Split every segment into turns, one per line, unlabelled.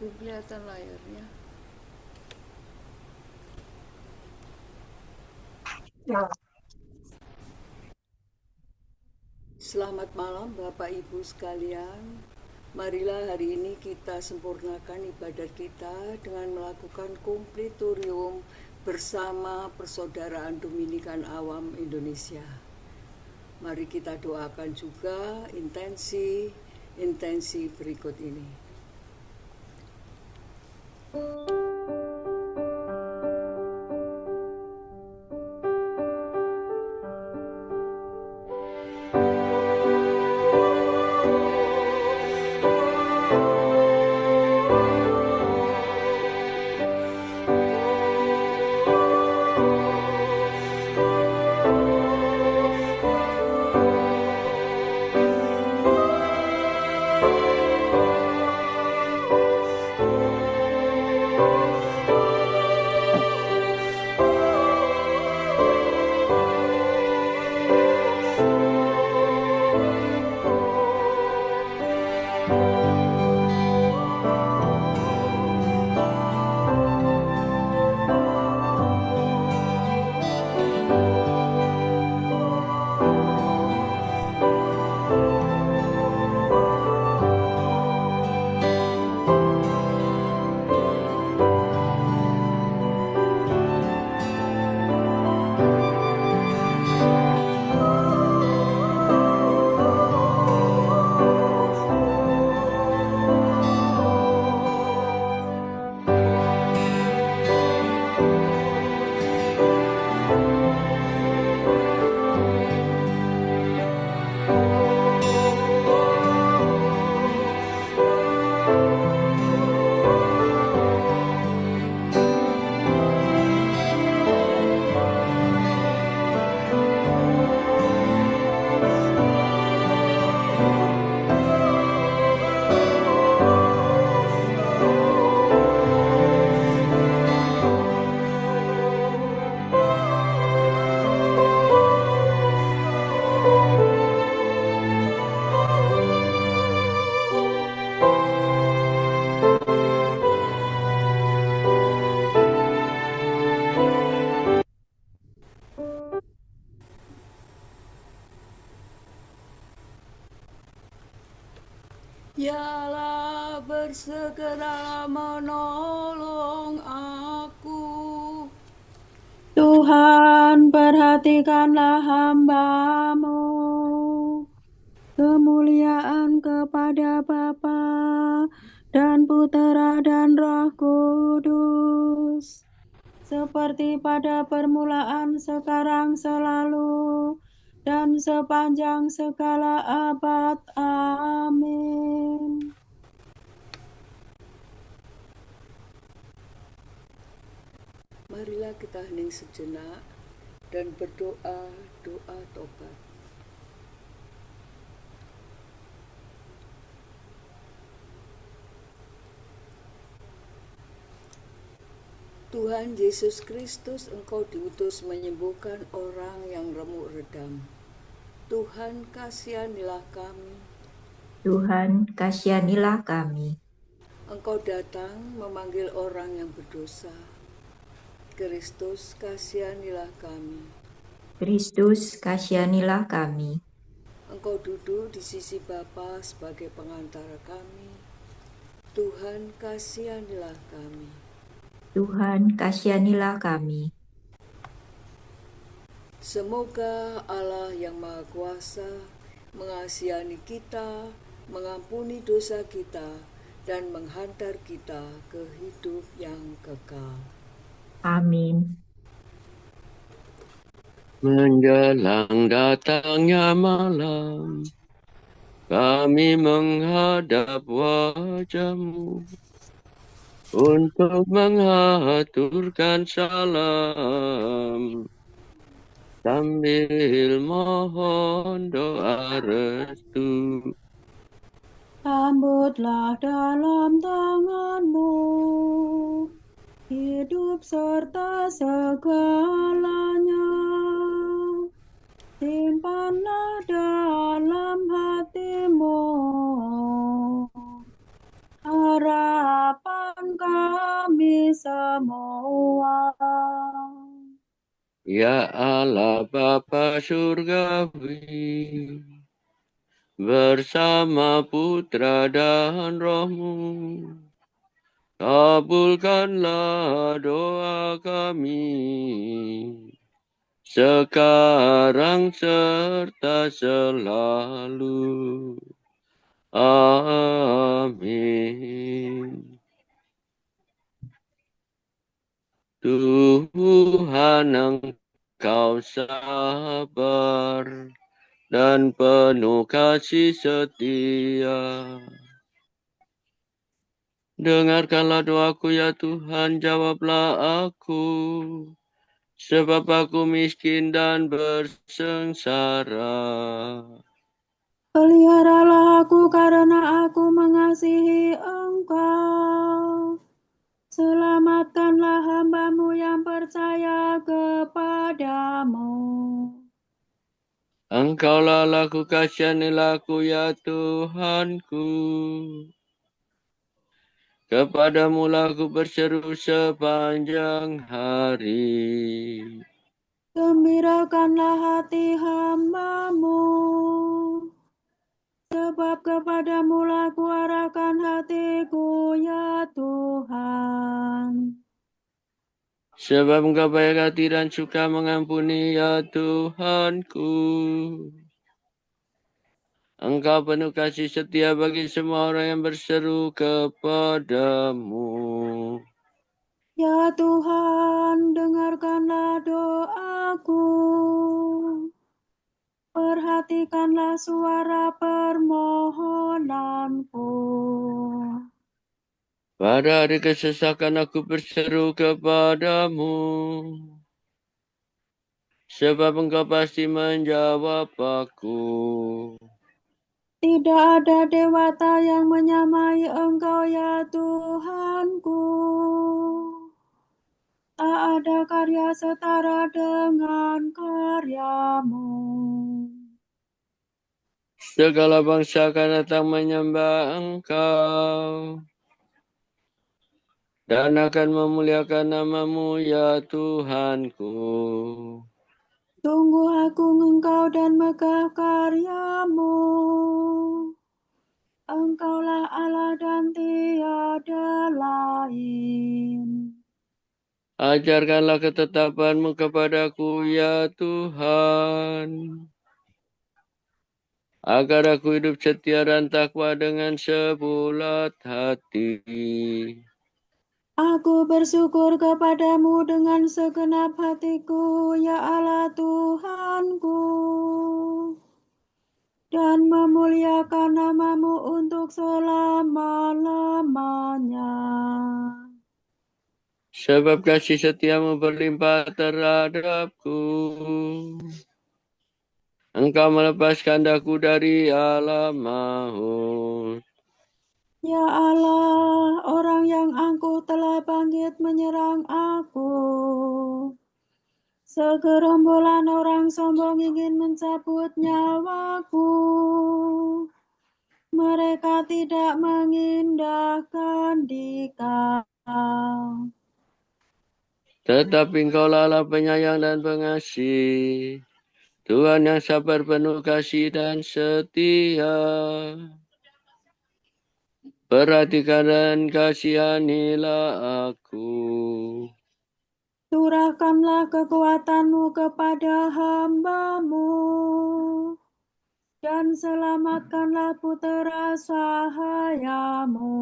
Belum kelihatan layarnya. Selamat malam Bapak Ibu sekalian. Marilah hari ini kita sempurnakan ibadat kita dengan melakukan kompletorium bersama Persaudaraan Dominikan Awam Indonesia. Mari kita doakan juga intensi berikut ini. Yalah bersegera menolong aku.
Tuhan, perhatikanlah hamba-Mu. Kemuliaan kepada Bapa dan Putera dan Roh Kudus, seperti pada permulaan, sekarang, selalu, dan sepanjang segala abad. Amin.
Marilah kita hening sejenak dan berdoa doa tobat. Tuhan Yesus Kristus, Engkau diutus menyembuhkan orang yang remuk redam. Tuhan kasihanilah kami.
Tuhan, kasihanilah kami.
Engkau datang memanggil orang yang berdosa. Kristus, kasihanilah kami.
Kristus, kasihanilah kami.
Engkau duduk di sisi Bapa sebagai pengantara kami. Tuhan, kasihanilah kami.
Tuhan, kasihanilah kami.
Semoga Allah yang Maha Kuasa mengasihani kita, mengampuni dosa kita, dan menghantar kita ke hidup yang kekal.
Amin.
Menjelang datangnya malam, kami menghadap wajah-Mu untuk mengaturkan salam, sambil mohon doa restu.
Sambutlah dalam tangan-Mu hidup serta segalanya. Simpanlah dalam hatimu harapan kami semua.
Ya Allah Bapa Surgawi, bersama Putra dan Roh-Mu, kabulkanlah doa kami, sekarang serta selalu. Amin. Tuhan Engkau sabar dan penuh kasih setia. Dengarkanlah doaku ya Tuhan, jawablah aku, sebab aku miskin dan bersengsara.
Peliharalah aku karena aku mengasihi Engkau. Selamatkanlah hamba-Mu yang percaya kepadamu.
Engkaulah laku kasihanilah aku ya Tuhanku. Kepadamu lah aku berseru sepanjang hari.
Gembirakanlah hati hamba-Mu, sebab kepadamu lah kuarahkan hatiku ya Tuhan.
Sebab Engkau baik hati dan suka mengampuni ya Tuhanku. Engkau penuh kasih setia bagi semua orang yang berseru kepadamu.
Ya Tuhan, dengarkanlah doaku. Perhatikanlah suara permohonanku.
Pada hari kesesakan aku berseru kepadamu. Sebab Engkau pasti menjawab aku.
Tidak ada dewata yang menyamai Engkau ya Tuhanku. Tak ada karya setara dengan karya-Mu.
Segala bangsa akan datang menyembah Engkau dan akan memuliakan nama-Mu ya Tuhanku.
Sungguh agung Engkau dan megah karya-Mu. Engkaulah Allah dan tiada lain.
Ajarkanlah ketetapan-Mu kepadaku ya Tuhan, agar aku hidup setia dan takwa dengan sebulat hati.
Aku bersyukur kepadamu dengan segenap hatiku, ya Allah Tuhanku, dan memuliakan nama-Mu untuk selama-lamanya.
Sebab kasih setia-Mu berlimpah terhadapku. Engkau melepaskan daku dari alam maut.
Ya Allah, orang yang angkuh telah bangkit menyerang aku. Segerombolan orang sombong ingin mencabut nyawaku. Mereka tidak mengindahkan Dikau.
Tetapi Engkaulah Allah penyayang dan pengasih, Tuhan yang sabar penuh kasih dan setia. Perhatikan dan kasihanilah aku.
Curahkanlah kekuatan-Mu kepada hamba-Mu, dan selamatkanlah putera sahaya-Mu.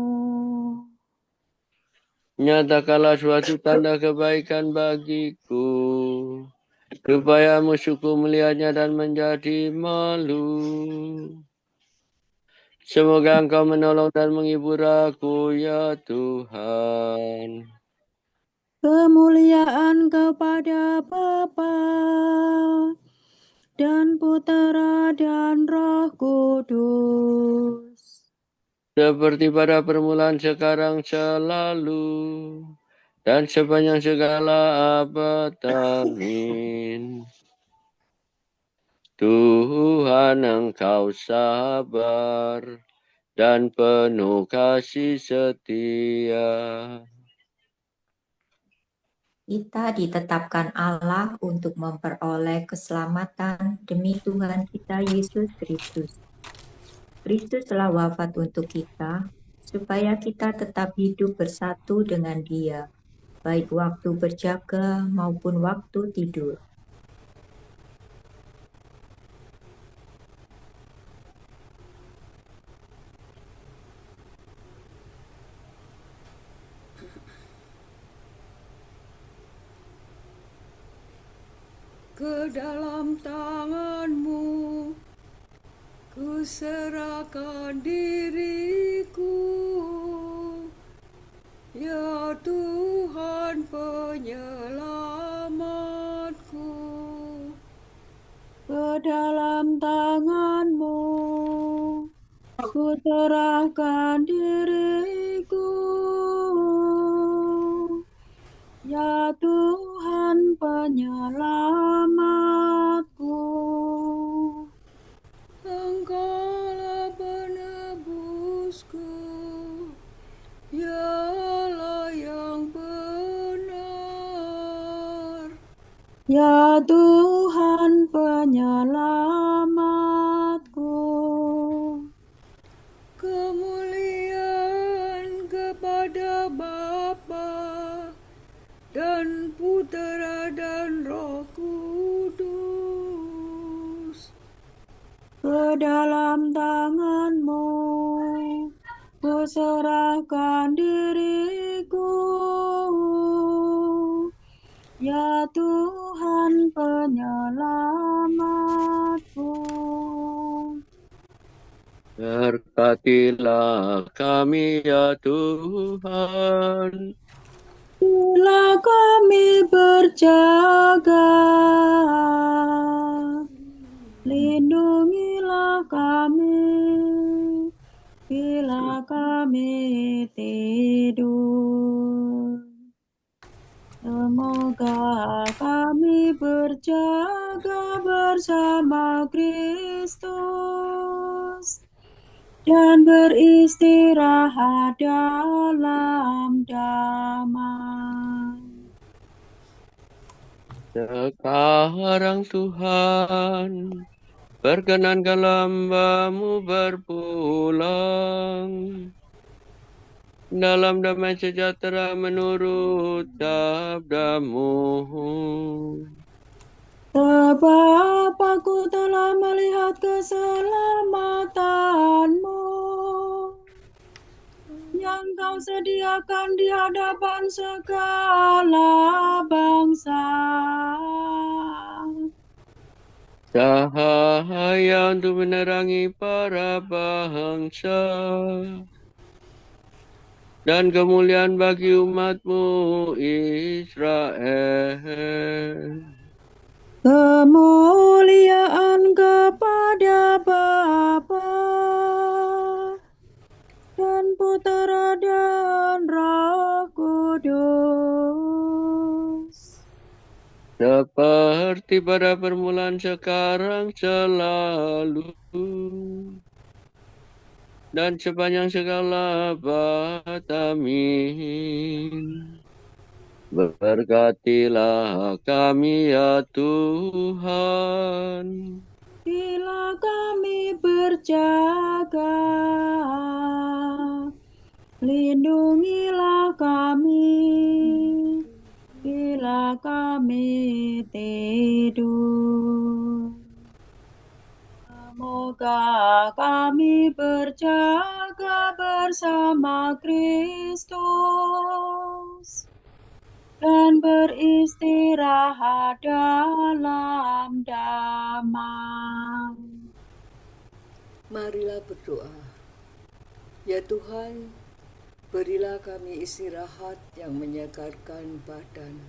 Nyatakanlah suatu tanda kebaikan bagiku, supaya musuhku melihatnya dan menjadi malu. Semoga Engkau menolong dan menghibur aku, ya Tuhan.
Kemuliaan kepada Bapa dan Putera dan Roh Kudus.
Seperti pada permulaan, sekarang, selalu, dan sepanjang segala abad. Amin. Tuhan Engkau sabar dan penuh kasih setia.
Kita ditetapkan Allah untuk memperoleh keselamatan demi Tuhan kita Yesus Kristus. Kristus telah wafat untuk kita, supaya kita tetap hidup bersatu dengan Dia, baik waktu berjaga maupun waktu tidur.
Ke dalam tangan-Mu ku serahkan diriku, ya Tuhan penyelamatku.
Ke dalam tangan-Mu ku serahkan diriku, ya Tuhan penyelamatku.
Engkaulah penebusku, ya Allah yang benar.
Ya Tuhan penyelamatku.
Kemuliaan kepada Bapa dan Putera dan Roh Kudus.
Ke dalam tangan-Mu ku serahkan diriku, ya Tuhan penyelamatku.
Berkatilah kami ya Tuhan,
Bila kami berjaga, lindungilah kami. Bila kami tidur, semoga kami berjaga bersama Kristus dan beristirahat dalam damai.
sekarang Tuhan, perkenankanlah hamba-Mu berpulang dalam damai sejahtera menurut sabda-Mu.
Sebab aku telah melihat keselamatan-Mu yang Kau sediakan di hadapan segala bangsa.
Cahaya untuk menerangi para bangsa dan kemuliaan bagi umat-Mu Israel.
Kemuliaan kepada Bapa dan Putera dan Roh Kudus.
Seperti pada permulaan sekarang selalu dan sepanjang segala abad. Amin. Berkatilah kami ya Tuhan,
Bila kami berjaga, lindungilah kami. Bila kami tidur, semoga kami berjaga bersama Kristus dan beristirahat dalam damai.
Marilah berdoa. Ya Tuhan, berilah kami istirahat yang menyegarkan badan.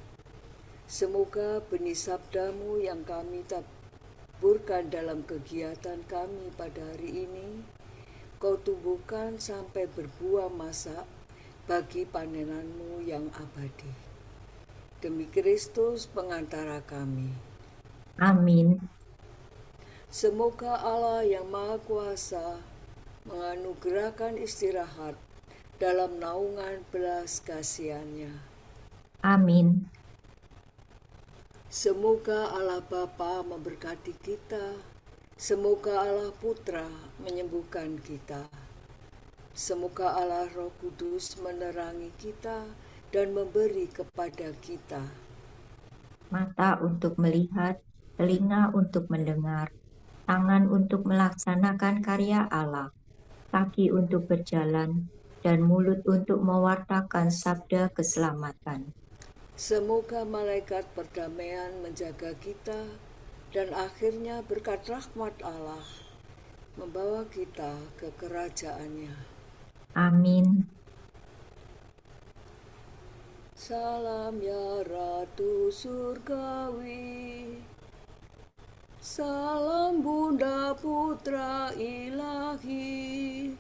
Semoga benih sabda-Mu yang kami taburkan dalam kegiatan kami pada hari ini, Kau tumbuhkan sampai berbuah masak bagi panenan-Mu yang abadi. Demi Kristus pengantara kami.
Amin.
Semoga Allah yang Maha Kuasa menganugerahkan istirahat dalam naungan belas kasihan-Nya.
Amin.
Semoga Allah Bapa memberkati kita. Semoga Allah Putra menyembuhkan kita. Semoga Allah Roh Kudus menerangi kita dan memberi kepada kita
Mata untuk melihat, telinga untuk mendengar, tangan untuk melaksanakan karya Allah, kaki untuk berjalan, dan mulut untuk mewartakan sabda keselamatan.
Semoga malaikat perdamaian menjaga kita dan akhirnya berkat rahmat Allah membawa kita ke kerajaannya.
Amin.
Salam ya Ratu Surgawi, salam Bunda Putra Ilahi,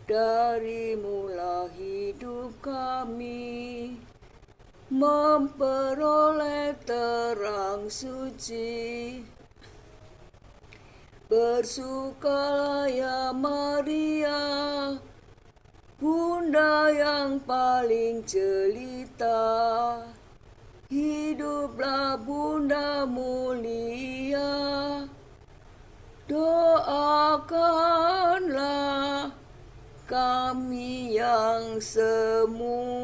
dari mula hidup kami memperoleh terang suci. Bersukalah ya Maria, Bunda yang paling jelita. Hiduplah Bunda mulia, doakanlah kami yang semu.